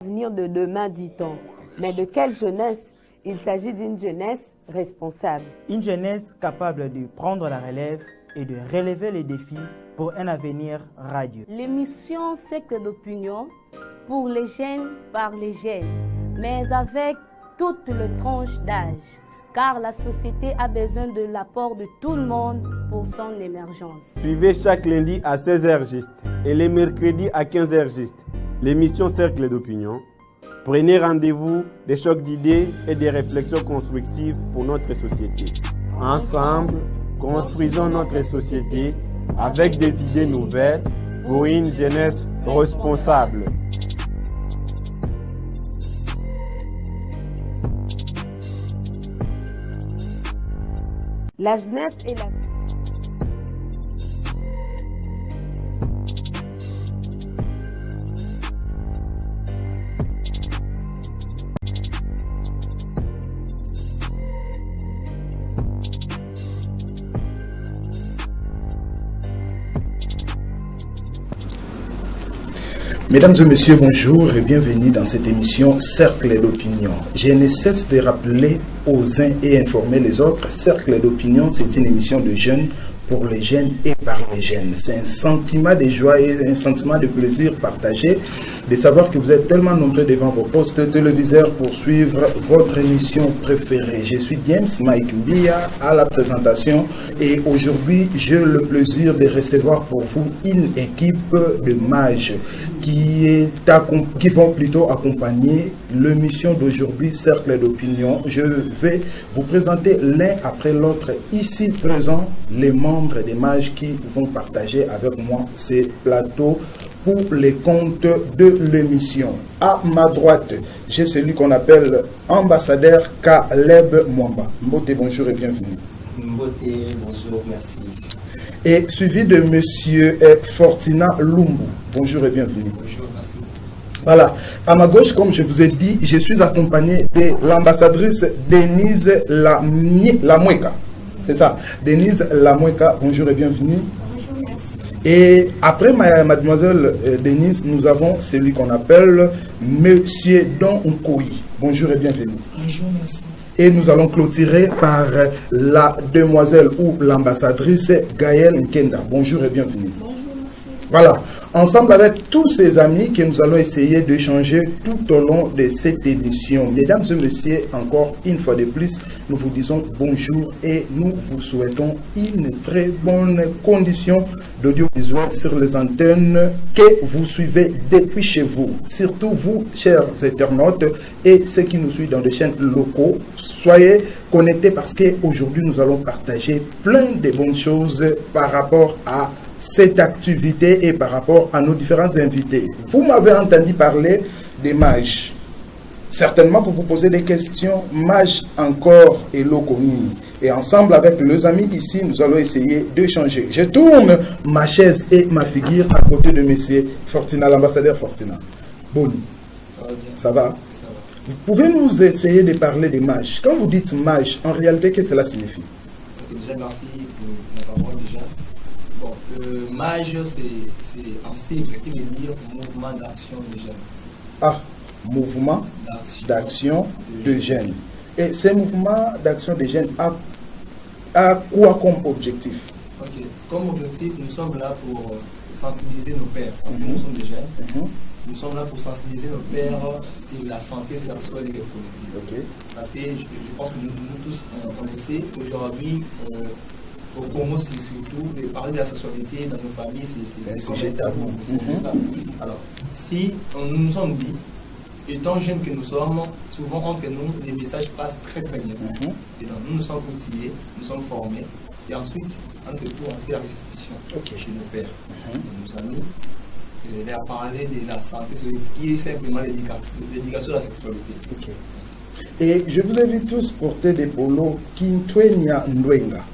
L'avenir de demain, dit-on. Mais de quelle jeunesse? Il s'agit d'une jeunesse responsable. Une jeunesse capable de prendre la relève et de relever les défis pour un avenir radieux. L'émission Cercle d'opinion pour les jeunes par les jeunes, mais avec toutes les tranches d'âge, car la société a besoin de l'apport de tout le monde pour son émergence. Suivez chaque lundi à 16h juste et les mercredis à 15h juste l'émission Cercle d'opinion. Prenez rendez-vous, des chocs d'idées et des réflexions constructives pour notre société. Ensemble, construisons notre société avec des idées nouvelles pour une jeunesse responsable. La jeunesse et la... Mesdames et messieurs, bonjour et bienvenue dans cette émission Cercle d'opinion. Je ne cesse de rappeler aux uns et informer les autres, Cercle d'opinion, c'est une émission de jeunes pour les jeunes et par les jeunes. C'est un sentiment de joie et un sentiment de plaisir partagé de savoir que vous êtes tellement nombreux devant vos postes téléviseurs pour suivre votre émission préférée. Je suis James Mike Mbia à la présentation et aujourd'hui, j'ai le plaisir de recevoir pour vous une équipe de mages qui vont plutôt accompagner l'émission d'aujourd'hui, Cercle d'opinion. Je vais vous présenter l'un après l'autre ici présents, les membres des mages qui vont partager avec moi ces plateaux pour les comptes de l'émission. À ma droite, j'ai celui qu'on appelle ambassadeur Caleb Mwamba. Mbote, bonjour et bienvenue. Mbote, bonjour, merci. Et suivi de monsieur Fortina Lumbu. Bonjour et bienvenue. Bonjour, merci. Voilà, à ma gauche, comme je vous ai dit, je suis accompagné de l'ambassadrice Denise Lamoueka. C'est ça, Denise Lamoueka, bonjour et bienvenue. Bonjour, merci. Et après mademoiselle Denise, nous avons celui qu'on appelle monsieur Don Nkoyi. Bonjour et bienvenue. Bonjour, merci. Et nous allons clôturer par la demoiselle ou l'ambassadrice Gaëlle Nkenda. Bonjour et bienvenue. Bonjour, merci. Voilà, ensemble avec tous ces amis que nous allons essayer d'échanger tout au long de cette émission. Mesdames et messieurs, encore une fois de plus, nous vous disons bonjour et nous vous souhaitons une très bonne condition d'audiovisuel sur les antennes que vous suivez depuis chez vous. Surtout vous, chers internautes, et ceux qui nous suivent dans des chaînes locaux, soyez connectés parce qu'aujourd'hui nous allons partager plein de bonnes choses par rapport à cette activité et par rapport à nos différents invités. Vous m'avez entendu parler des mages. Certainement pour vous poser des questions, mages encore et Lokonini. Et ensemble avec les amis ici, nous allons essayer d'échanger. Je tourne ma chaise et ma figure à côté de monsieur Fortina, l'ambassadeur Fortina. Boni. Ça va bien. Ça va? Ça va. Vous pouvez nous essayer de parler des mages. Quand vous dites mage, en réalité, qu'est-ce que cela signifie? Ok, déjà, merci pour la parole déjà. Bon, mage, c'est un sigle qui veut dire mouvement d'action de jeunes. Ah, mouvement d'action de jeunes. Et ces mouvements d'action de jeunes a quoi comme objectif? Ok, comme objectif, nous sommes là pour sensibiliser nos pères, parce que nous sommes des jeunes. Nous sommes là pour sensibiliser nos pères sur la santé sexuelle et reproductive. Okay. Parce que je pense que nous tous, on le sait, aujourd'hui, au Congo surtout, de parler de la sexualité dans nos familles, c'est tabou. C'est ça. Alors, si nous nous sommes dit, étant jeunes que nous sommes, souvent entre nous, les messages passent très très bien. Et donc, nous sommes outillés, nous sommes formés, et ensuite, entre tout, on fait la restitution chez nos pères, nos amis. Leur parler de la santé, qui est simplement l'éducation de la sexualité. Okay. Et je vous invite tous porter des polos Kintwenya Ndwenga.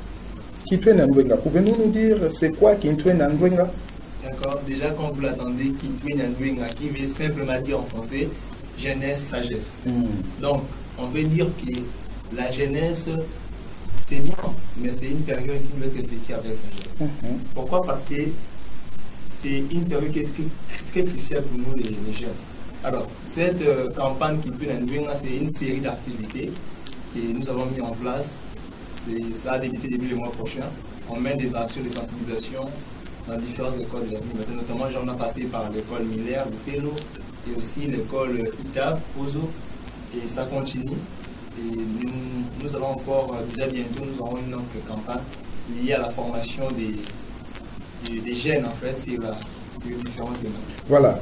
Kintwenya Ndwenga, pouvez-vous nous dire c'est quoi Kintwenya Ndwenga? D'accord, déjà quand vous l'attendez, Kintwenya Ndwenga, qui veut simplement dire en français jeunesse, sagesse. Donc, on veut dire que la jeunesse, c'est bien, mais c'est une période qui doit être vécue avec sagesse. Pourquoi? Parce que c'est une période qui est très cruciale pour nous les jeunes. Alors, cette campagne qui peut Ndwenga, c'est une série d'activités que nous avons mis en place. Ça a débuté début du mois prochain. On mène des actions de sensibilisation dans différentes écoles de la ville. Notamment, on a passé par l'école Miller de Tello et aussi l'école ITAV, Ozo. Et ça continue. Et nous allons encore, déjà bientôt, nous aurons une autre campagne liée à la formation des jeunes, en fait, sur différentes démarches. Voilà,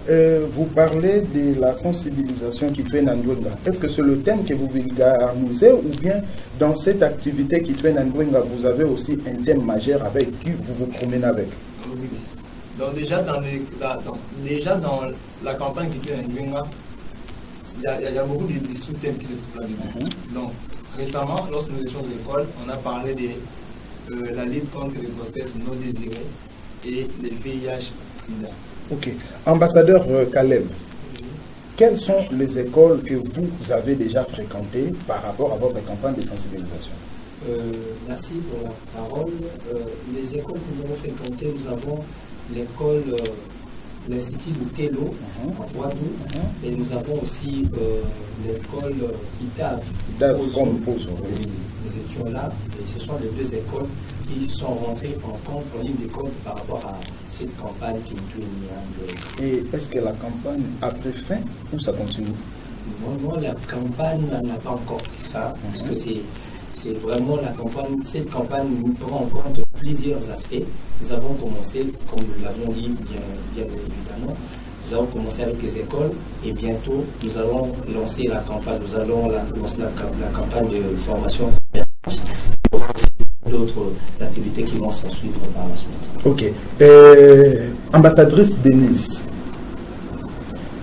vous parlez de la sensibilisation qui traîne en Ndwenga. Est-ce que c'est le thème que vous vulgarisez ou bien dans cette activité qui traîne en Ndwenga, vous avez aussi un thème majeur avec qui vous vous promenez avec? Oui. Donc déjà dans la campagne qui traîne en Ndwenga, il y a beaucoup de sous-thèmes qui se trouvent là-dedans. Donc récemment, lorsque nous étions aux écoles, on a parlé de la lutte contre les grossesses non désirées et les VIH-Sida. Ok. Ambassadeur Caleb, quelles sont les écoles que vous avez déjà fréquentées par rapport à votre campagne de sensibilisation? Merci pour la parole. Les écoles que nous avons fréquentées, nous avons l'école, l'Institut de Tello, en Voidou, et nous avons aussi l'école ITAV. Nous étions là, et ce sont les deux écoles qui sont rentrées en ligne de compte par rapport à cette campagne qui nous tourne. Et est-ce que la campagne a pris fin ou ça continue? Vraiment, la campagne n'a pas encore pris fin, parce que c'est vraiment la campagne. Cette campagne nous prend en compte plusieurs aspects. Nous avons commencé, comme nous l'avons dit bien évidemment, nous avons commencé avec les écoles et bientôt nous allons lancer la campagne. Nous allons lancer la campagne de formation. D'autres activités qui vont s'en suivre par la suite. Ok. Ambassadrice Denise,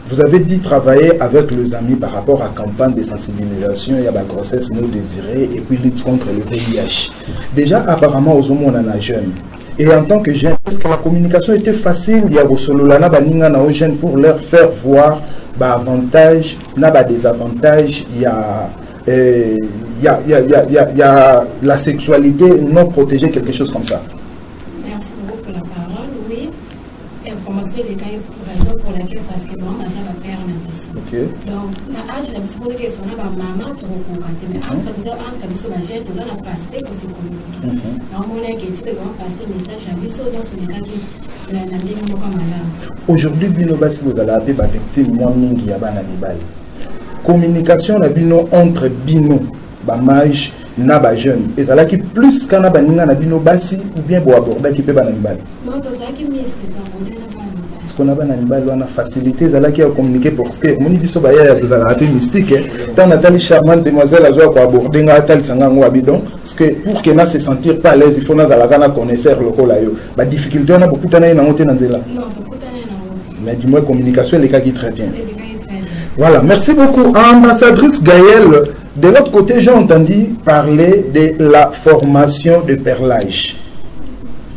vous avez dit travailler avec les amis par rapport à la campagne de sensibilisation et à la grossesse non désirée et puis lutte contre le VIH. Déjà, apparemment, aux hommes, on en a jeunes. Et en tant que jeune, est-ce que la communication était facile? Il y a aux sololana baninga na aux jeunes pour leur faire voir avantages, na désavantages. Il y a la sexualité non protégée, quelque chose comme ça. Merci beaucoup pour la parole. Oui, information est des raison pour laquelle, parce que maman, ça va perdre la mission. Donc, la âge, la mission, c'est que son maman, tu recouvres. Mais entre nous, sur ma chaîne, tu as la facilité pour se communiquer. Donc, on a qui tu dois passer le message à mission dans son état qui l'a demandé comme malade. Aujourd'hui, si vous allez appeler la victime, moi, mingi, yaba na nibali. Communication na bino entre bino ba mage na ba jeune ezala ki plus kana baninga na bino basi ou bien bo aborda ki pe ba na mibali non to ça qui miste to aborda na ba ce qu'on a ba na mibali wana facilité ezala ki à communiquer parce que moni biso ba ya to zala pe mystique tant Nathalie charmante demoiselle azo ko aborder nga Nathalie sanga ngo abidon parce que pour que na se sentir pas à l'aise il faut na zala kana connaisseur lokola yo ba difficulté on a beaucoup tana na ngote na nzela non to kutana na ngote mais du moins communication les cas qui très bien. Voilà, merci beaucoup. Ambassadrice Gaëlle, de l'autre côté, j'ai entendu parler de la formation de perlage.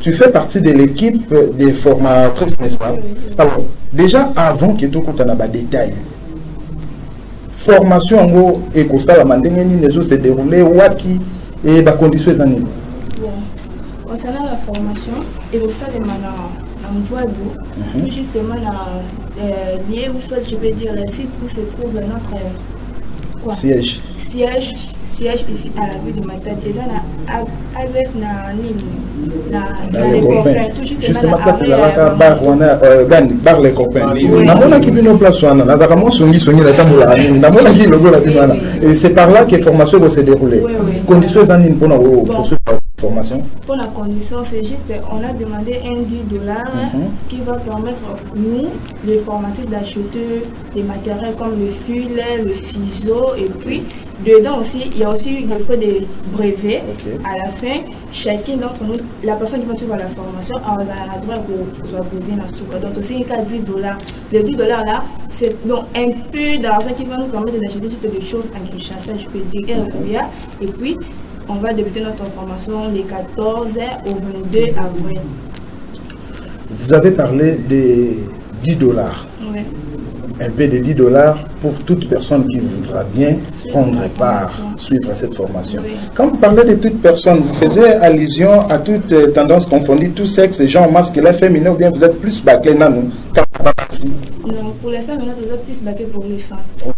Tu fais partie de l'équipe des formatrices, n'est-ce pas? Alors, déjà avant que tu aies des détails, formation en gros, et que ça, la mandengeni, les autres se dérouler, waki, et les conditions sont animées. Bon, concernant la formation, et vous savez, en Voidou, tout justement lié où soit je peux dire le site où se trouve notre siège ici à la ville de Matadi et avec les copains tout justement c'est la bar les copains namona qui vient en place wana nazaka mo songi la tambola namona qui logo la bino et c'est par là que formation va se dérouler conditions zanine pour la formation. Pour la condition, c'est juste, on a demandé un $10 qui va permettre nous, les formatistes, d'acheter des matériels comme le filet, le ciseau, et puis dedans aussi, il y a aussi le frais des brevets. À la fin, chacun d'entre nous, la personne qui va suivre la formation, on a droit pour soit brevet dans souka. Donc aussi, il y a $10. Les $10 là, c'est donc un peu d'argent qui va nous permettre d'acheter toutes les choses en Kinshasa, je peux dire, et puis on va débuter notre formation les 14 au 22 avril. Vous avez parlé des $10. Oui. Un peu de $10 pour toute personne qui voudra bien prendre part, suivre cette formation. Oui. Quand vous parlez de toute personne, vous faisiez allusion à toute tendance confondue, tout sexe, genre masculin, féminin, ou bien vous êtes plus bâclé dans nous. Non, pour l'instant, maintenant, nous avons plus baqué pour les femmes. Ok.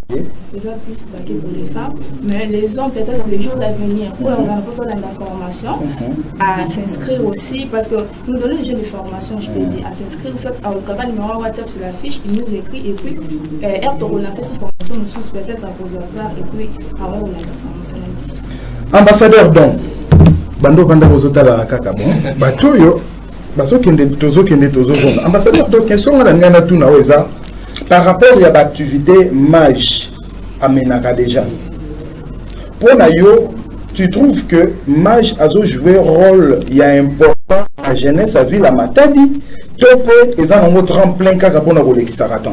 Nous avons plus baqué pour les femmes. Mais les hommes, peut-être dans les jours à venir, pour on a besoin de la formation, à s'inscrire aussi, parce que nous donnons déjà des formations, je peux dire, à s'inscrire, soit à au numéro WhatsApp sur la fiche, il nous écrit, et puis, elle peut relancer cette formation, nous sommes peut-être à cause de la et puis, avant, on a la formation. Ambassadeur, donc, Bando Vanda Rosotala Kakabo, Batoyo, ambassadeur, donc, question par rapport à l'activité MAJ à Menaka déjà. Pour Nayo, tu trouves que MAJ a joué un rôle important dans la jeunesse à Ville à Matadi, et ils ont un tremplin Kakabona Rolé qui s'arrête.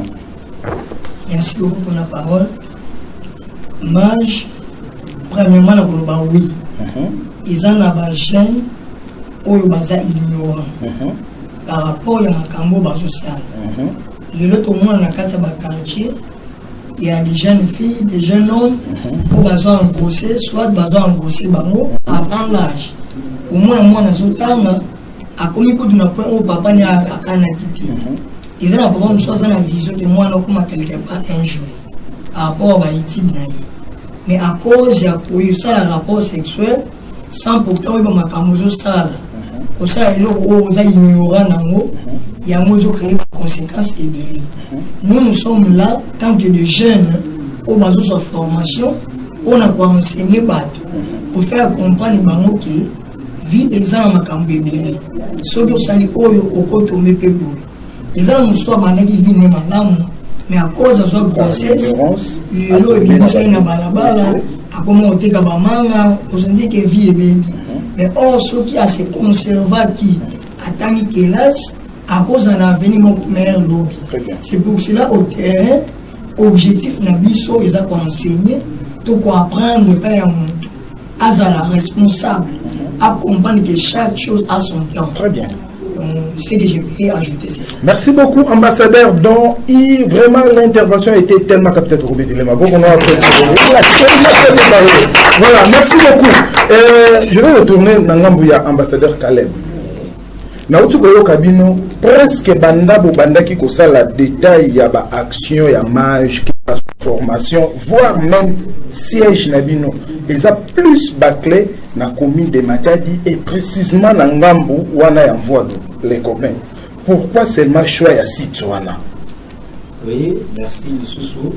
Merci beaucoup pour la parole. MAJ, premièrement, oui. Ils ont un jeune ou ignorant par rapport à ma social. Le lot au moins dans le quartier, il y a des jeunes filles, des jeunes hommes qui ont besoin de grossir, soit besoin de grossir avant l'âge. Au moins, moi, dans ce temps, à combien de temps où papa n'a pas quitté. Ils ont pas besoin de la vision de moi, quelque part un jour, par rapport à Haïti. Mais à cause de ça, le rapport sexuel, sans pourtant, il y a un sale. Au sein de l'eau, il y a des conséquences et nous sommes là, tant que des jeunes, au bas de sa formation, on a quoi enseigner pour faire comprendre que vie des gens à Cambébélé. Sauf que ça est au côté de mes pébours. Les gens ne sont pas qui viennent madame, mais à cause de sa grossesse, l'eau est bien à balabala, à comment on t'a manga, on se dit que vie est bébé. Mais or, ceux qui ont ces conservateurs qui attendent qu'hélas, à cause d'un avenir, mon meilleur lobby. C'est pour cela, au terrain, objectif, Nabiso, ils ont enseigné, tout pour apprendre, pas un monde. À la responsable, à comprendre que chaque chose a son temps. Très bien. C'est que je peux ajouter ça. Merci beaucoup, ambassadeur. Donc, vraiment, l'intervention a été tellement captée pour Voilà, merci beaucoup. Je vais retourner dans l'ambouya, ambassadeur Caleb. Naoutoukoyo Kabino, presque banda qui kosa la détail, il y a action, il y a MAJ, formation, voire même siège Nabino. Ils ont plus bâclé dans la commune de Matadi et précisément dans Ngambu où on a envoyé les copains. Pourquoi seulement choix à Situana? Oui, merci Soussou.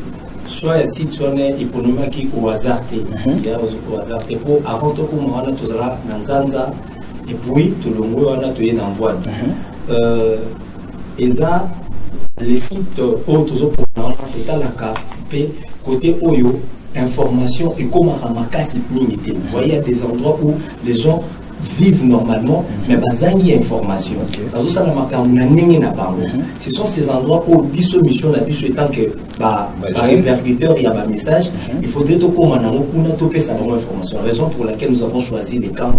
Choix à Situana économique au hasard. Il y a au hasard. Pour avant tout, comme on a tous là, Nanzanza, et puis tout le monde on a tout y envoyé. Et ça, les sites autres pour la côté Oyo, information et comment vous voyez, il y a des endroits où les gens vivent normalement, mais il y a information. Ce sont ces endroits où la mission étant que par répercuteur, il y a un message, il faudrait que nous ayons information. Raison pour laquelle nous avons choisi les camps.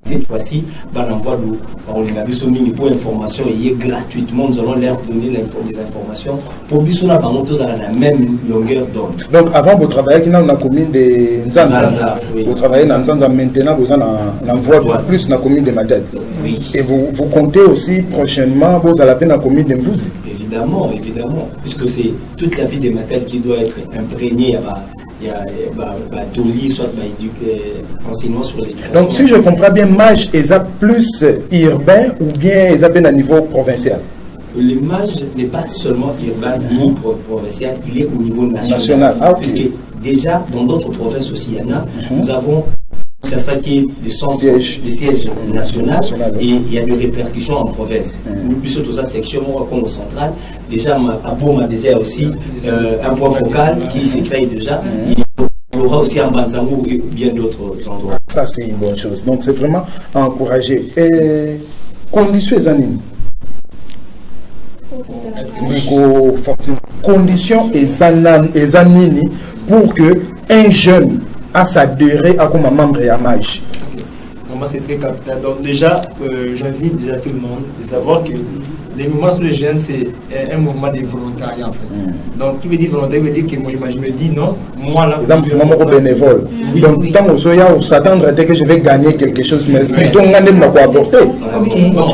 Cette fois-ci, on envoie pour information et gratuitement, nous allons leur donner les informations pour que la même longueur d'onde. Donc, avant, vous travaillez dans la commune de Nzanza. Vous travaillez dans Nzanza maintenant, vous en envoie plus dans la commune de Madad. Oui. Et vous comptez aussi prochainement, vous allez dans la commune de Mvouzi. Évidemment, puisque c'est toute la vie de Madad qui doit être imprégnée à il y a soit enseignement sur l'éducation. Donc, si je comprends bien, MAJ est plus urbain ou bien est à niveau provincial? Le MAJ n'est pas seulement urbain ni provincial, il est au niveau national. Puisque déjà, dans d'autres provinces aussi, il y en a, nous avons. C'est ça qui est le centre, le siège national, et il y a des répercussions en province. Nous, plus toute sa section, au Congo central, déjà à Boma, déjà aussi un point focal qui se crée déjà. Il y aura aussi un Banzango et bien d'autres endroits. Ça, c'est une bonne chose. Donc, c'est vraiment encouragé. Conditions conditions exanini pour que un jeune à s'adhérer à comme membre à MAJ. Moi, c'est très capital. Donc déjà, j'invite déjà tout le monde de savoir que les mouvements sur les jeunes, c'est un mouvement de volontariat en fait. Donc, qui veut dire volontaire, veut dire que moi je me dis non, moi là. C'est un mouvement bénévole. Oui, donc, oui. tant on s'attendre à que je vais gagner quelque chose, mais plutôt on a même quoi apporter. Bon,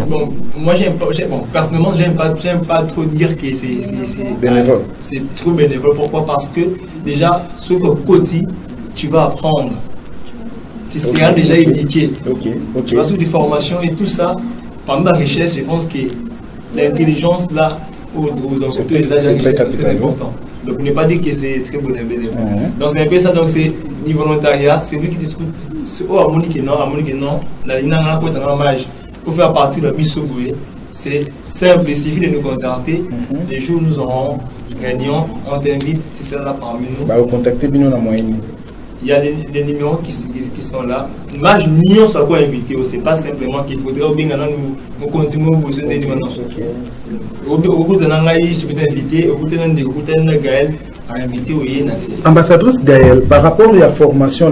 bon, moi personnellement, j'aime pas trop dire que c'est bénévole. C'est trop bénévole. Pourquoi? Parce que déjà, ce que côté, tu vas apprendre. Tu seras déjà éduqué. Tu vas sur des formations et tout ça. Parmi ma richesse, je pense que l'intelligence là, aux côtés des âges, c'est très important. Donc, ne pas dire que c'est très bénévole. Donc, c'est un peu ça. Donc, c'est du volontariat. C'est lui qui discute. Oh, harmonique non. La ligne n'a pas de mage. Pour faire partie de la mission, c'est simple. Il suffit de nous contacter. Les jours où nous aurons réunion, on t'invite. Si c'est là parmi nous. Bah, vous contactez bien la moyenne. Il y a les numéros qui sont là. Mage, nous sommes quoi invité. C'est pas simplement qu'il faudrait bien nous continuer à bosser des numéros. Au bout d'un an, je peux t'inviter. Au bout d'un an, Gaël a invité au Yénassi. Ambassadrice Gaël, par rapport à la formation,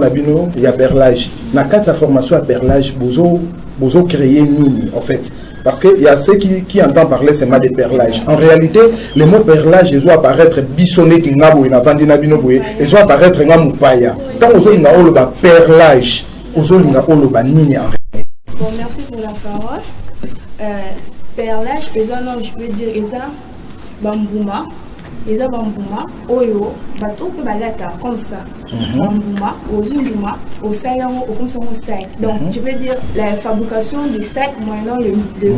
il y a perlage. Dans le sa formation à perlage, vous créez Nini en fait. Parce qu'il y a ceux qui entendent parler seulement de perlage. En réalité, le mot perlage, il doit apparaître bisonné qui n'a pas il doit apparaître mupaya. Tant aux autres, il y a le perlage, aux autres, il y a le nini en réalité. Bon, merci pour la parole. Perlage, je peux dire, Eza Bambouma. Eza Bambouma, Oyo, bateau peut balata comme ça. Bambouma, Ozumbouma, au sayango, au comme ça au sac. Donc, je veux dire, la fabrication du sac moyennant le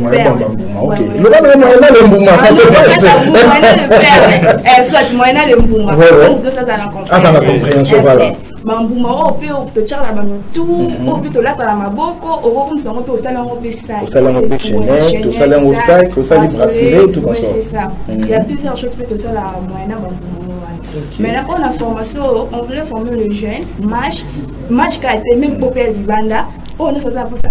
perle. Ok. Le moyennant le mbouma, ça se passe. Moyennant le perle. Soit moyennant le mbouma. Donc, de ça dans la compréhension. Ah, dans la compréhension, voilà. Bambouma, on peut te charger la tout, on peut te la la maboko, on comme ça, on peut au salon, on peut sac. Au salon, on peut chaîner, au salon, au sac, au salon, bracelet, tout comme ça. C'est ça. Il y a plusieurs choses qui peuvent te faire la moyenne. Maintenant, pour la formation, on voulait former le jeune, match qui a été même pour du banda, on a fait ça pour ça.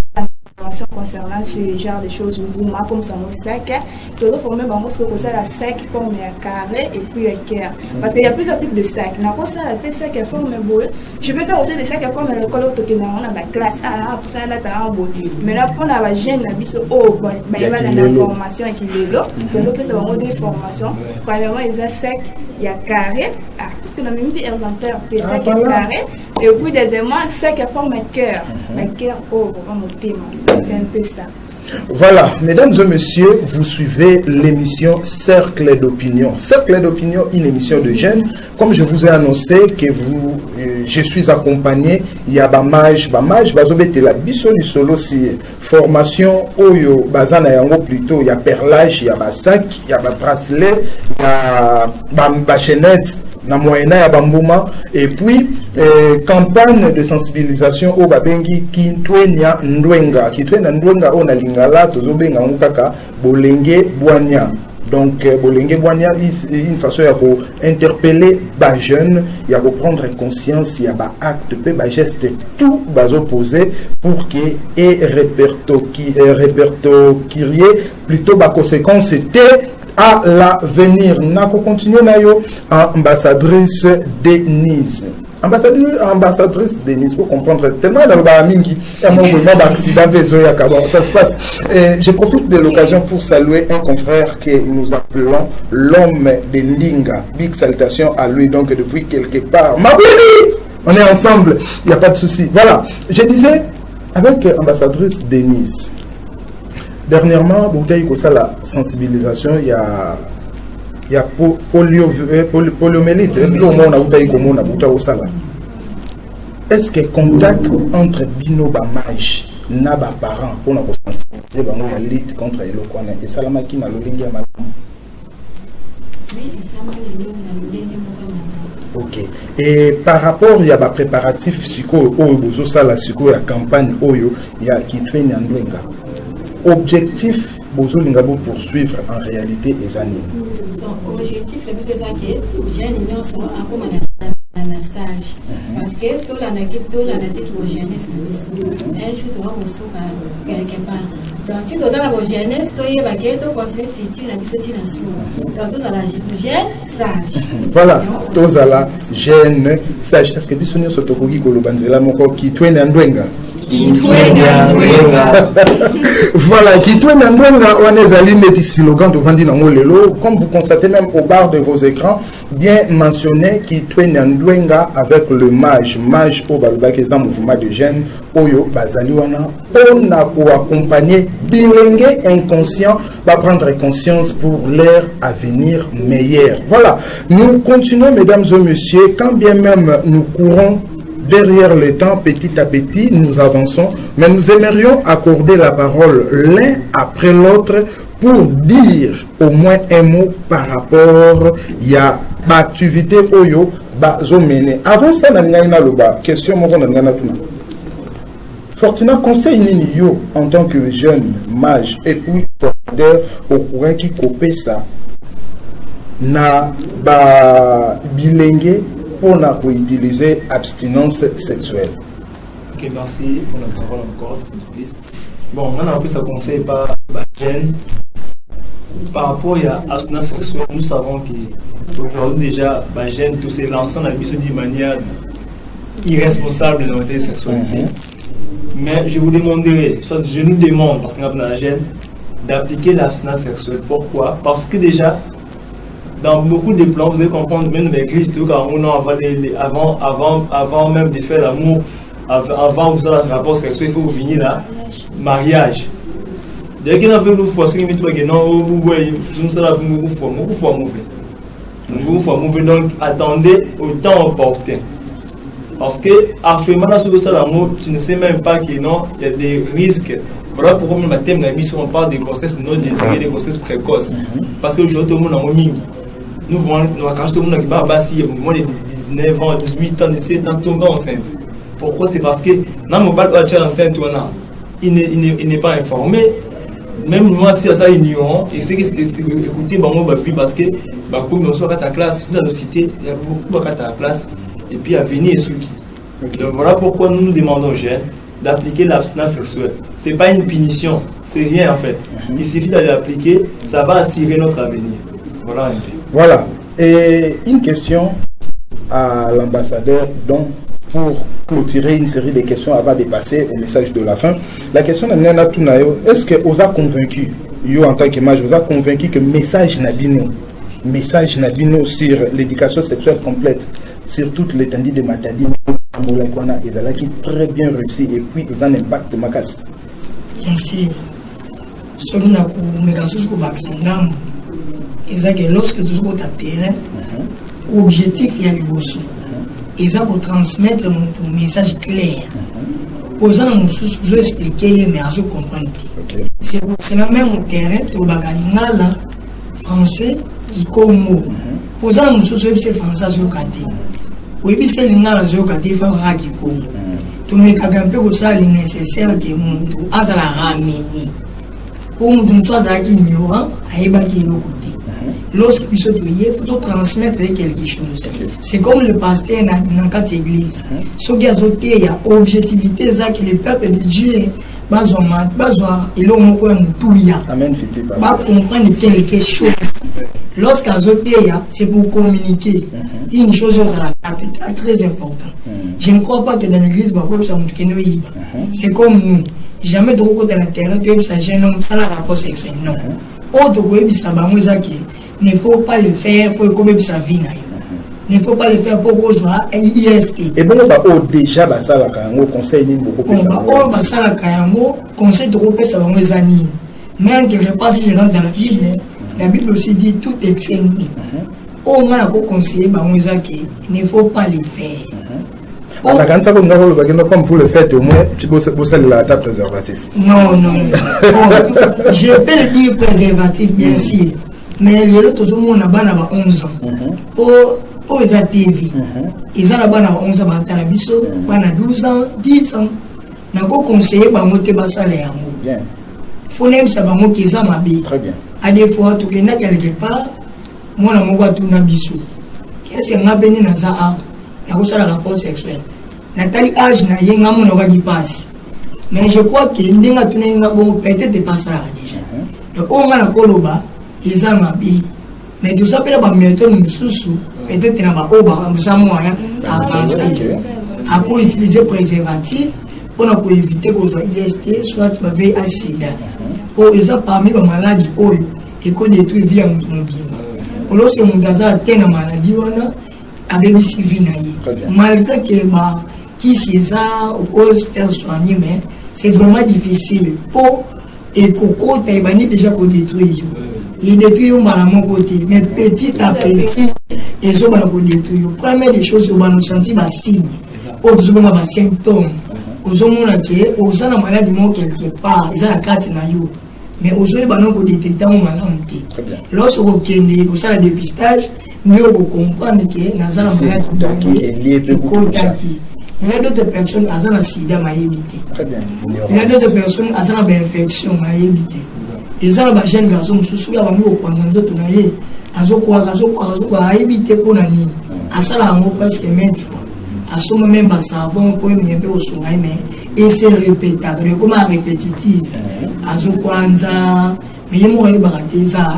Concernant ce genre de choses, comme ça, au sac, tu dois former que ça la sac forme un carré et puis un cœur. Parce qu'il y a plusieurs types de sacs. Dans ça, la sac forme je peux faire aussi des sacs comme le color token dans la classe A, pour ça, là, tu as un beau. Maintenant, pour la jeune, il y a la formation qui est là. Tu dois faire vraiment des formations. Premièrement, il y a sac, il y a carré. Parce que dans le même exemplaire, il y a sac carré. Et puis, deuxièmement, sac forme un cœur. Un cœur, vraiment, c'est un peu ça. Voilà, mesdames et messieurs, vous suivez l'émission Cercle d'opinion. Cercle d'opinion, une émission de jeunes. Comme je vous ai annoncé que je suis accompagné, il y a Bamage, Bazobete la Bissoli Solo, si formation, Oyo, Bazana Yango plutôt, il y a perlage, il y a Basak, il y a bracelet, il y a Bachenette, na moyena ya Bambouma, et puis campagne de sensibilisation au Babengi Kitwenya Ndwenga on a lingala tozobenga ngukaka Bolenge Boigna. Donc Bolenge Boigna une façon pour interpeller les jeunes, il y a pour prendre conscience, il y a des actes, des gestes, tout bazo posé pour que et répertorier plutôt les conséquences c'était à l'avenir. Nako continue nayo ambassadrice Denise. Ambassadrice Denise, pour comprendre tellement dans le mingi, il y a un mouvement d'accident, ça se passe. Je profite de l'occasion pour saluer un confrère que nous appelons l'homme de Ndinga. Big salutation à lui, donc depuis quelque part. Mabouidi, on est ensemble, il n'y a pas de souci. Voilà, je disais, avec ambassadrice Denise, dernièrement, pour la sensibilisation, il y a poliomyélite. Est-ce que contact entre Bino Bamage et Naba parents pour nous sensibiliser la lutte contre le Lokwana et Salamaki na Lolingia Malam? Oui, ça m'a ok. Et par rapport il y a des préparatifs psycho Oyo la psycho la campagne Oyo il y a qui traîne en Ndwenga. Objectif Bozo Lingabo poursuivre en réalité les années. Donc, objectif, c'est ça que les jeunes sont encore en sage. Parce que tout la tête de jeunesse, un jour, tu vas au quelque part. Donc, tu dois avoir la jeunesse, tu vas continuer à faire la mission de sous. Donc, tu as la jeune sage. Voilà, tu as la jeune sage. Est-ce que tu as Sotokogi Kolobanzela Moko qui traîne en Ndwenga? Voilà, Kitwenya Ndwenga, on est allé mettre slogan devant Dinango Lelo. Comme vous constatez même au bas de vos écrans, bien mentionné Kitwenya Ndwenga avec le mage au Balbakezan mouvement de jeunes, Oyo Bazaliwana, on a pour accompagner bilingue inconscient, va prendre conscience pour l'ère à venir meilleure. Voilà, nous continuons, mesdames et messieurs, quand bien même nous courons derrière le temps, petit à petit, nous avançons, mais nous aimerions accorder la parole l'un après l'autre pour dire au moins un mot par rapport à l'activité Oyo Bazomene. Avant ça, question Fortina, conseil Niniyo en tant que jeune mage et puis formateur au courant qui copie ça na bilingue pour utiliser abstinence sexuelle. Ok, merci pour la parole encore. Bon, on a appris ce conseil par jeune. Par rapport à l'abstinence sexuelle, nous savons qu'aujourd'hui déjà, jeune, tous ces lanceurs dans la mission d'une manière irresponsable de notre sexualité. Mais je vous demanderai, soit je nous demande, parce qu'on a la jeune, d'appliquer l'abstinence sexuelle. Pourquoi? Parce que déjà, dans beaucoup de plans, vous allez comprendre, même dans l'église, avant même de faire l'amour, avant vous avez un rapport sexuel, il faut vous venir là, mariage. Dès qu'il y a une fois, si vous avez donc attendez au temps opportun. Parce que actuellement, dans ce l'amour, tu ne sais même pas qu'il y a des risques. Voilà pourquoi on parle des grossesses non désirées, des grossesses précoces. Parce que aujourd'hui, tout le monde a un nous voyons quand tout le monde qui va passer moins de 19 ans, 18 ans, 17 ans, tomber enceinte. Pourquoi? C'est parce que dans mon bal enceinte, il n'est pas informé. Même moi, si ça ignorant, et c'est écouter ma fille parce que comme on soit à ta classe, dans nos cités, il y a beaucoup à ta classe, et puis à venir et qui. Donc voilà pourquoi nous nous demandons aux jeunes d'appliquer l'abstinence sexuelle. Ce n'est pas une punition, c'est rien en fait. Il suffit d'aller l'appliquer, ça va assurer notre avenir. Voilà un peu. Voilà. Et une question à l'ambassadeur, donc pour clôturer une série de questions avant de passer au message de la fin. La question de Nana Tunayo, est-ce que vous a convaincu, yo en tant que mage, vous a convaincu que message Nabino sur l'éducation sexuelle complète, sur toute l'étendue de Matadi, ils ont très bien réussi et puis ils ont un impact macasse. Bien sûr. Ce qu'on a pour vaccin, c'est que lorsque tu es sur ta terrain, l'objectif est de bosser. Ils ont transmettre un message clair. Posant un sous expliquer, mais à ce comprendre. C'est la même terrain, tu as français qui comme posant un sous c'est français sur le côté. Oui, puis c'est l'ingala sur le côté, il faut qui comme. Tu me cagampe pour ça, il est nécessaire que mon tout a la ramener. Pour nous soit ignorant, à y battre le côté. Lorsqu'il se trouve, il faut transmettre quelque chose. C'est comme le pasteur dans quatre églises. Ce qui a sauté, il y a objectivité, ça que le peuple de Dieu, il va comprendre quelque chose. Lorsqu'il sauté, c'est pour communiquer. Une chose très importante. Je ne crois pas que dans l'église, c'est comme nous. Jamais de côté de la terre, tu es un jeune homme, ça n'a rapport sexuel. Non. Autre il ne faut pas le faire pour que sa vie. Il ne faut pas le faire pour qu'on soit IST. Et bon, déjà, ça la conseil conseil de repérer ça va années. Même quelque part, si je rentre dans la Bible aussi dit tout est saigné. Au moins, on conseille il ne faut pas le faire. Comme vous le faites, au moins, vous allez la table préservatif. Non. Je peux le dire préservatif, bien sûr. Mais les autres, on a 11 ans. Pour les TV, ils ont 11 ans, ils ont 12 ans, 10 ans. Ils ont conseillé de monter le salaire. Il faut même savoir qu'ils ont ma vie. À des fois, tu es quelque part, moi, je suis un bisou. Qu'est-ce que je suis dans ça? Il y a un rapport sexuel. Nathalie âge na yenga mon qui passe. Mais je crois que ndenga tunenga bon peut-être pas ça déjà. Donc on a la koloba, ils ont ma vie. Mais tout ça peut pas méthode mususu, peut-être na ba oba musa moyen avancer. À quoi utiliser préservatif pour éviter qu'on soit IST, soit un sida. Pour ça, parmi les maladies, et qu'on détruit vie à mon bien. Pour lorsque mon gaz a atteint la maladie, on a bébé Sylvie. Malgré que qui c'est ça, ou se faire soigner, mais c'est vraiment difficile. Pour et Coco, Taïbani déjà qu'on détruit. Il détruit à mon côté, mais petit à petit, ils ont détruit. Première des choses, on va nous sentir des signes, autres des symptômes. Aux hommes qui ont une maladie quelque part, ils ont la carte na yo. Mais aux hommes qui ont détecté une maladie. Lorsque vous avez un dépistage, nous comprenons que nous avons une maladie. Il y a d'autres personnes qui ont un sida à éviter. Il y a d'autres personnes qui ont une infection à éviter. Ils ont des jeunes garçons qui sont à éviter pour l'année. À ça, on presque maintes fois. À ce moment même, savon pour un peu au sommeil, mais et c'est répétateur, comme répétitif. À ce point, mais il m'a raté ça.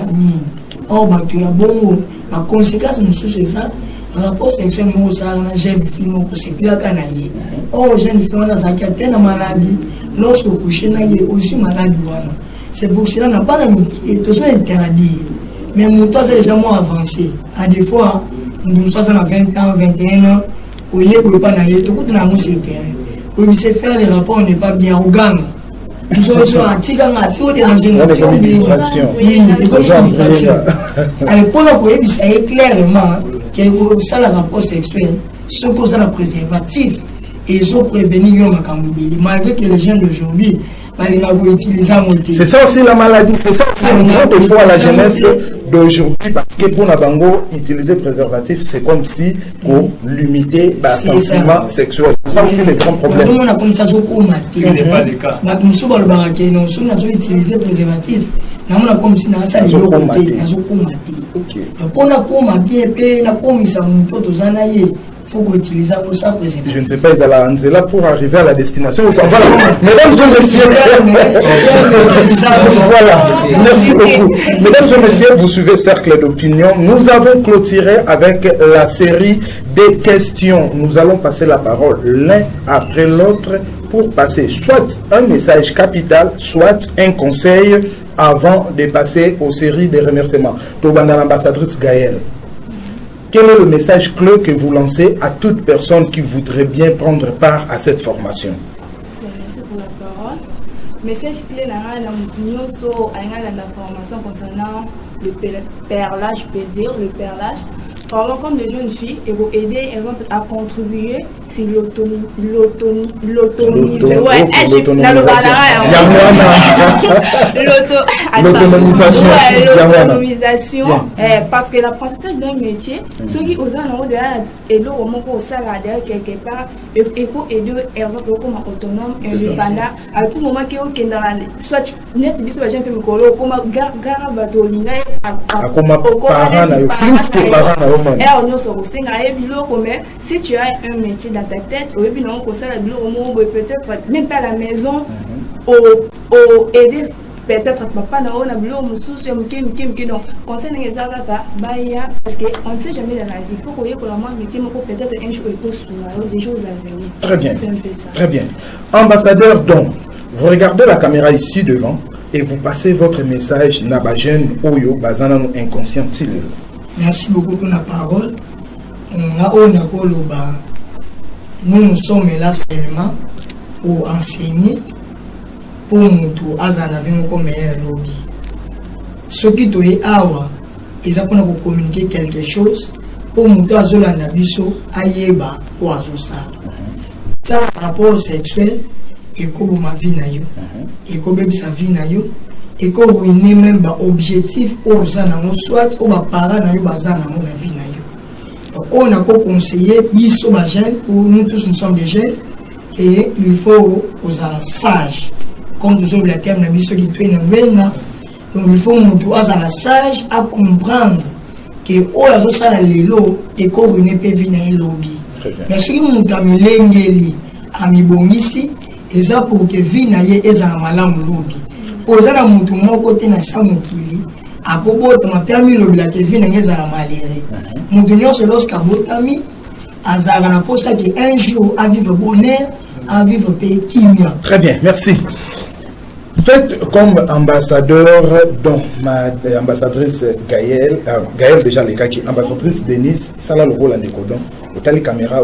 Or, tu as bon, la conséquence de ce c'est ça. Rapport sexuel, moi, ça, j'aime film, c'est plus à canailler. Or, jeune fille, on a ça qui a telle maladie, lorsque vous couchez, il y a aussi maladie. C'est pour cela qu'on n'a pas d'amitié, tout ça est interdit. Mais mon temps, c'est déjà moins avancé. À des fois, nous sommes à 20 ans, 21 ans. Oui, il ne peut pas naître, tout le monde sait faire. Oui, c'est faire les rapports, on n'est pas bien au gang. Nous sommes sur un petit gang, un petit peu de distraction. Oui, distraction. À l'époque, on sait clairement que ça, le rapport sexuel, ce qu'on a le préservatif, et ils sont prévenus, malgré que les jeunes d'aujourd'hui, c'est ça aussi la maladie, c'est ça aussi une grande fois la jeunesse d'aujourd'hui, parce que pour Nabango, utiliser préservatif, c'est comme si pour limiter le sentiment sexuel. C'est ça aussi le grand problème. On a comme ça, ce n'est pas le cas. Nous avons utilisé préservatif. Nous avons comme si nous avons combattu. Pour faut utiliser ça préservatif. Je ne sais pas, ils sont là pour arriver à la destination. Voilà. Mesdames et messieurs, voilà. Merci beaucoup. Mesdames et messieurs, vous suivez Cercle d'Opinion. Nous avons clôturé avec la série des questions. Nous allons passer la parole l'un après l'autre pour passer soit un message capital, soit un conseil avant de passer aux séries de remerciements. Tobanda l'ambassadrice Gaëlle. Quel est le message clé que vous lancez à toute personne qui voudrait bien prendre part à cette formation? Merci pour la parole. Message clé dans la formation concernant le perlage, je peux dire, le perlage. Parlons comme les jeunes filles et vous aider à contribuer sur l'autonomisation. Parce que l'apprentissage d'un métier, ceux qui osent en haut derrière et l'autre au moment où ça va derrière quelque part, et aider comme autonome, indépendant, à tout moment qui est dans la soit net biso ba jeune comme gara batolina si tu as un métier dans ta tête, peut-être même pas à la maison, aider peut-être papa na on a bleu mususu donc conseil parce que on ne sait jamais dans la vie. Faut qu'on y ait un métier peut-être un jour des choses à venir. Très bien. Très bien. Ambassadeur, donc vous regardez la caméra ici devant et vous passez votre message Nabajen Oyo Bazana inconscient. Merci beaucoup pour la parole. Nous sommes là seulement pour enseigner, pour nous comme meilleur lobby. Ce qui est awa, ils ont communiquer quelque chose pour nous azolanda biso ayeba ou azosa. Dans le rapport sexuel, et comme ma vie na yo, et comme sa vie na yo, et comme ruiner même objectif aux anamo soit aux parents na yo bazana la vie na yo. On a conseillé biso ba jeunes, nous tous nous sommes des jeunes et il faut aux sage comme nous sommes la terme na biso qui traîne na donc il faut nous à la sage à comprendre que o azo sala lelo et ko ruiner pe vie na lobby. Mais ce qui nous tamilengeli ami bongisi et ça pour que vie na ye ezala malamu lobby. Ozala mutu moko te na samukili akobota ma permis lobila ke vie na ezala malere. Mutu nyonso lorsque abotami azala na posa que un jour à vivre bonheur à vivre pays Kimia. Très bien, merci. Faites comme ambassadeur, dont ma ambassadrice Gaëlle déjà les cas qui ambassadrice Denise, ça là le rôle en décodant, au les caméras,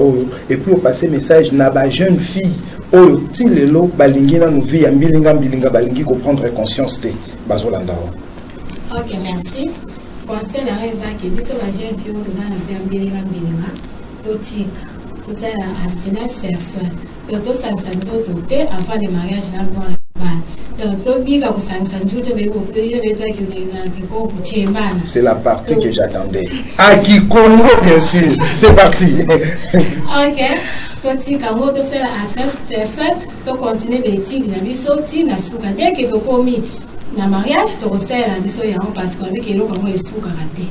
et puis au passer message, n'a pas jeune fille, au tilelo, balingi na nous vie, bilinga balingi, comprendre conscience de Bazolanda. Ok, merci. Conseil la raison que biso ba jeune fille tous en faire bilinga, tout tika, tout ça la abstinence sexuelle. Donc tout ça ça nous tout avant le mariage là bon. C'est la partie que j'attendais. À qui Congo, bien sûr. C'est parti. Ok. Tu continues l'éthique de la sortie, la souka. Dès que tu as commis le mariage, tu resserres la biso parce qu'on a vu que l'eau comme est sous karaté.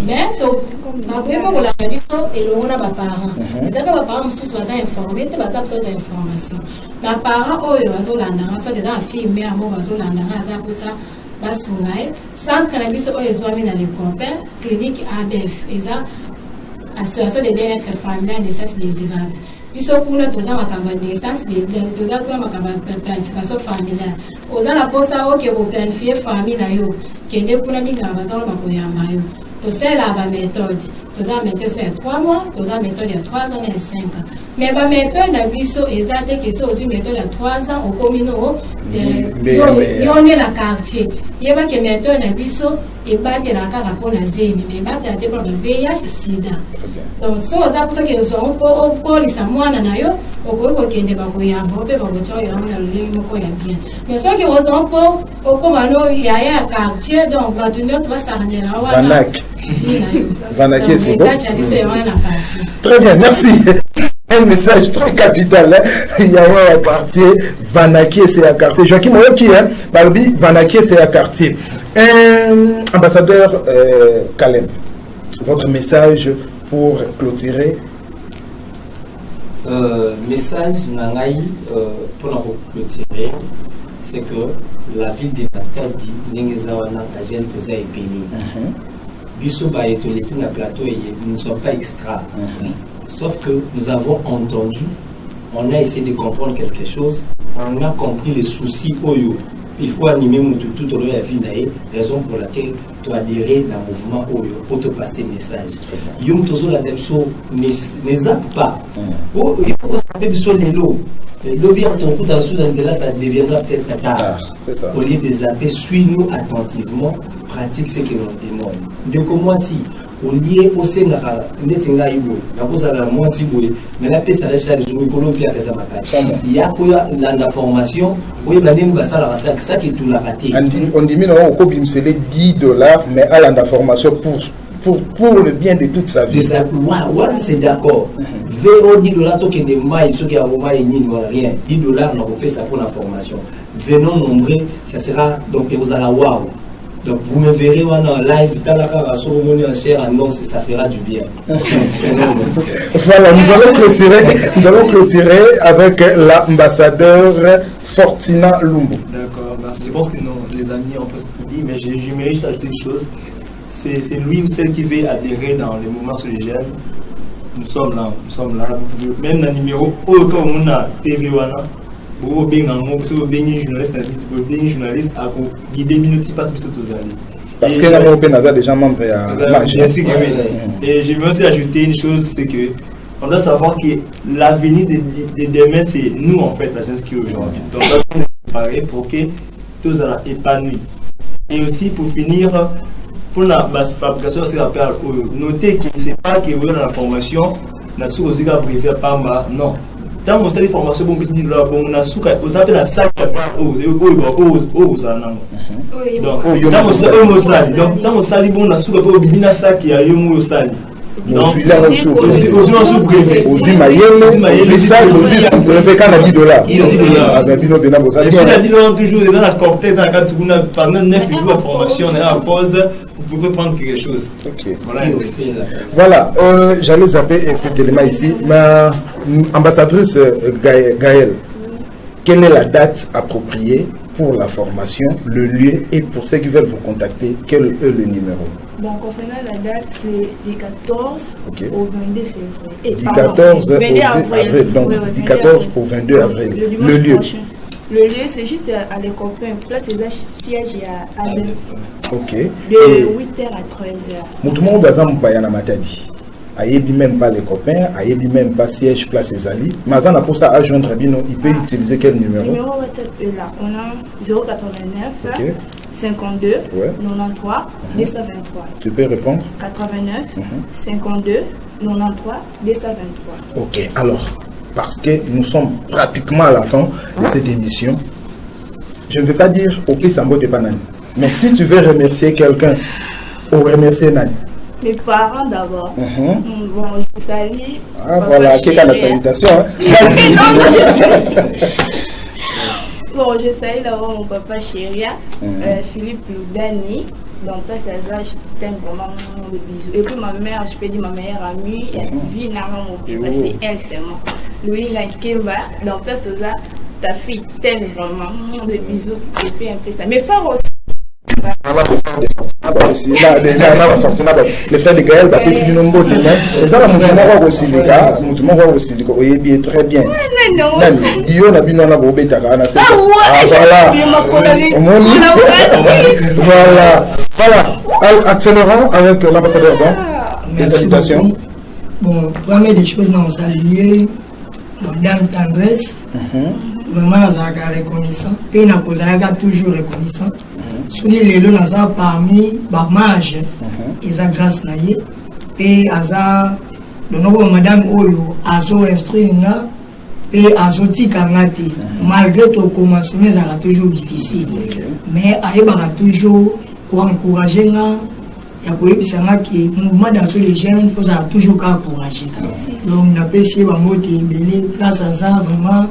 Mais tu as vraiment la biso et l'on a mes parents. Les parents sont informés, tu vas avoir information. Les parents, soit des filles, mais amour, pour ça. Basungai, centre la biso ils ont mis dans les copains, clinique ABF, association de bien-être familial et naissance désirable. Ils sont pour nous tous en naissance, tous en planification familiale. Aux gens la pose ça ok vous planifier famille na yo, qui est pour nous minga bazalo bakoyamba yo. Tous c'est la méthode. Tous en méthode sur 3 mois, tous en méthode il y a 3 ans et 5 ans. Mais la méthode na biso exacte que c'est aussi méthode il y a 3 ans au communaux. On est la quartier. Il y a que méthode na biso et pas de la carte pour la zémi, mais pas de la VIH sida. Donc so za pour ça que sont au lisa mwana na yo, okoko kende bakoyamba, ope bakocha yo na leli moko ya bien. Mais so que ont pour au komano ya quartier donc va tenir va s'arrêter là wana. Vanak, c'est bon. Très bien, merci. Un message très capital. Il y a un quartier, Vanaké, c'est un quartier. Joachim Moyoki, Barbie, Vanaké, c'est un quartier. Ambassadeur Caleb, votre message pour clôturer. Message Nangaï pour clôturer, c'est que la ville de Matadi, Nengezawana, Agent Toza et Béni. Bisoba et Toletin à plateau et nous ne sommes pas extra. Sauf que nous avons entendu, on a essayé de comprendre quelque chose, on a compris les soucis Oyo. Il faut animer tout au long de la vie, raison pour laquelle tu as adhéré dans le mouvement Oyo pour te passer le message. Yom Tozo la Demso ne zappe pas. Il faut savoir sur les lots. Le lobby en ton coup dans là, ça deviendra peut-être tard. Au lieu de zapper, suis-nous attentivement, pratique ce que l'on demande. Donc moi si on y est au Sénégal, netinga ibo, na kosa la moi si boy, mais la paix ça recharge du Colombie à sa makasi. Il y a quoi la formation, oui banim basala ça qui tout la raté. On dit non au cobim c'est les $10 mais à la formation pour le bien de toute sa vie. C'est d'accord. $0 token de maïs, ceux qui ont maïs ni rien. $10 n'a pas ça pour la formation. Venons nombreux, ça sera donc vous allez wow. Donc vous me verrez en live, dans la carrière, en chair, annonce, ça fera du bien. Voilà, nous allons clôturer avec l'ambassadeur Fortina Lumbu. D'accord, je pense que les amis ont presque tout dit, mais j'aimerais juste ajouter une chose. C'est lui ou celle qui veut adhérer dans les mouvements sur les jeunes. Nous sommes là. Même dans le numéro, comme on a TV, vous bien journaliste à guider minutes pas sur tous les parce que là on a déjà membre à et je veux aussi ajouter une chose, c'est que on doit savoir que l'avenir de demain c'est nous en fait la jeunesse qui est aujourd'hui. Donc on doit préparer pour que tous soient épanouis. Et aussi pour finir pour la fabrication c'est l'appel notez que c'est pas que vous dans la formation na sous aux égards brevet pas non. Dans mon service de formation, on a souka, vous appelez la salle donc dans mon salle, donc dans mon salle, on a souka pour bibina sac qui a eu mon salle. Donc suis là aussi aussi Mayenne, suis ça aussi sous brevet quand on a $10. Ah ben bino bena bosa. Et puis il a dit toujours dans la cortège dans quand on a pendant 9 jours de formation, on est en pause. Vous pouvez prendre quelque chose. Ok. Voilà. J'allais zapper cet élément ici. Ma ambassadrice Gaëlle, quelle est la date appropriée pour la formation, le lieu et pour ceux qui veulent vous contacter, quel est le numéro? Bon, concernant la date, c'est du 14 au 22 février. Du 14 au 22 avril. Donc, du 14 au 22 avril. Le lieu? Le lieu, c'est juste à les copains. Place c'est le siège à Abel. Ok. De 8h à 13h. Moutoumou Bazam Bayana Matadi. Ayebi même pas les copains, ayebi même pas siège place Ezali. Mazan a pour ça à joindre Rabino, il peut utiliser quel numéro? Numéro WhatsApp est là. On a 089 52 93 223. Tu peux répondre? 89 52 93 223. Ok, alors, parce que nous sommes pratiquement à la fin de cette émission, je ne vais pas dire au plus Sambo de Panani, mais si tu veux remercier quelqu'un, ou remercier Nani? Mes parents d'abord. Bon, je salue. Ah, voilà, quelle est la salutation? Bon, je salue d'abord mon papa chéria, Philippe Loudani. Donc, ça, je t'aime vraiment le bisou. Et puis ma mère, je peux dire ma meilleure amie, Vina Ramopi, c'est elle seulement. Louis Lankemba, donc ça, ta fille t'aime vraiment le bisou. Et puis un peu ça. Mes frères aussi. Les frères de Gaël, c'est du nombre de mains. Les gens ont aussi les gars, aussi les très bien. Il y a bien la bobé voilà. Voilà. Accélérons avec l'ambassadeur. Des salutations. Bon, première des choses, nous saluons Madame Tendresse. Vraiment, nous sommes reconnaissants. Et nous sommes toujours reconnaissants. Souni lelo naza parmi ba mage eza grâce na ye pe aza donobo madame oyo azo instruire nga pe azo tika ngati malgré to commencement ça toujours difficile mais ayebaka toujours ko encourager nga ya ko yebisa nga ki mouvement d'action des jeunes faut ça toujours encourager donc na pesi ba moti belé place aza vraiment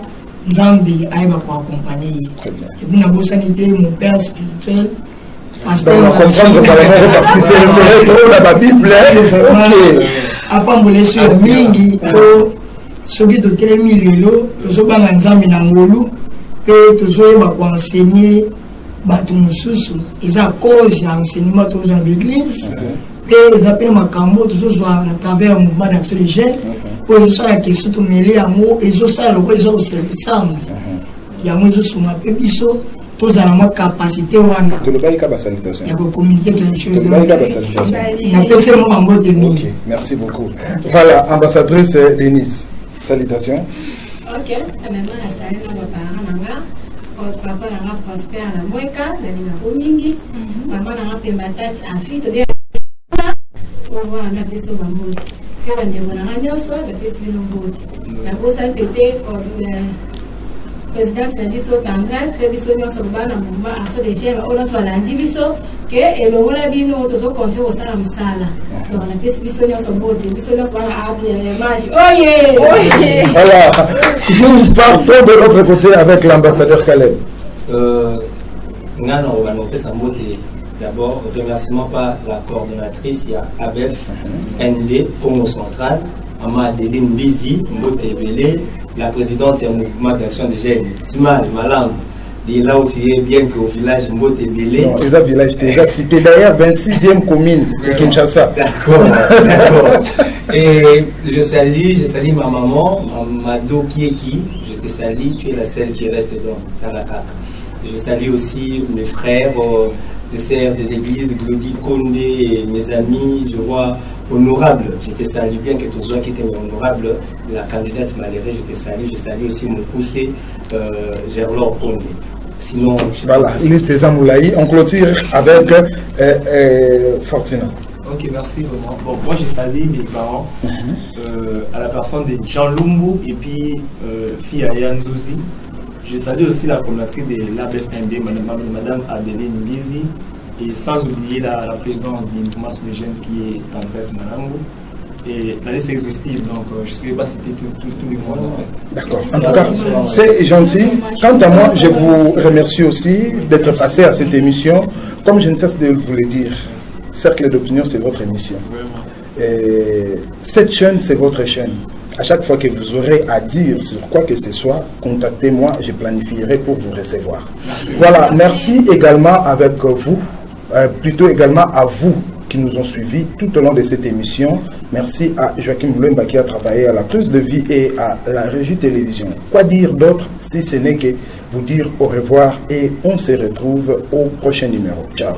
Zambi aïba pour accompagner. Et puis, la sanité, mon père spirituel. Pasteur, on va comprendre parce que c'est référé dans la Bible. Ok. Après, on va laisser au mingi. Ce qui est au télémi, l'élo, tout ce qui est Zambi Nangolu, et tout ce qui est enseigné, ils ont cause d'enseignement dans l'église. Et ils appellent ma cambo, tout ce à travers le mouvement d'action des jeunes. Pour tout ça, la question de mêler à moi, et tout ça, le réseau se ressemble. Il y a moi, je suis un peu biseau, tous à la capacité. Tu ne vas pas salutation. Il y a communiquer quelque chose. Tu ne vas pas salutation. Merci beaucoup. Voilà, ambassadrice Denise. Salutations. Ok, maman a salé nos parents, papa n'a prospère à la moïka, la ligne à Bomingi, maman n'a pas matati en fille, tu viens. On va en appeler sur Bamboud. Que l'on demande à Nyoso, la pièce de Bamboud. La bourse a pété quand le président de la Bisso Tangras, le Bisso Nyoso va dans le mouvement à ceux des jeunes, on soit lundi Bisso, que et le mot la vie nous tous continuer au salam sala. Donc la pièce Bisso Nyoso Bote, Bisso Nyoso va à la magie. Oye! Voilà, nous partons de l'autre côté avec l'ambassadeur Caleb. Nana, on va nous faire d'abord, remerciement par la coordonnatrice, il y a ABEF, ND, Congo Central, Ama Adeline Bizi, Mbote Belé, la présidente du mouvement d'action des jeunes, Timal Malam, dit là où tu es bien qu'au village Mbote Belé. Non, c'est un village déjà cité d'ailleurs 26e commune de Kinshasa. D'accord, d'accord. Et je salue ma maman, Mado Kieki, je te salue, tu es la seule qui reste dans la CAC. Je salue aussi mes frères, des sœurs de l'église, Glody Kondé, mes amis, je vois honorable. Je te salue bien que tu sois qui était honorable. La candidate Malérée, je te salue. Je salue aussi mon poussé, Gerlor Kondé. Sinon, voilà, liste des Amoulaï. On clôture avec Fortina. Ok, merci vraiment. Bon, moi, je salue mes parents, à la personne de Jean Lumbu et puis fille Ayan Zouzi. Je salue aussi la coordinatrice de l'ABFND, Madame Adeline Bizi, et sans oublier la présidente du mouvement des jeunes qui est Tendresse Manambo. Et la liste est exhaustive, donc je ne saurais pas citer tout le monde en fait. D'accord. En tout cas, c'est gentil. Quant à moi, je vous remercie aussi d'être passé à cette émission. Comme je ne cesse de vous le dire, Cercle d'opinion, c'est votre émission. Et cette chaîne, c'est votre chaîne. À chaque fois que vous aurez à dire sur quoi que ce soit, contactez-moi, je planifierai pour vous recevoir. Voilà, merci également avec vous, plutôt également à vous qui nous ont suivis tout au long de cette émission. Merci à Joachim Moulemba qui a travaillé à la Prise de Vie et à la Régie Télévision. Quoi dire d'autre si ce n'est que vous dire au revoir et on se retrouve au prochain numéro. Ciao.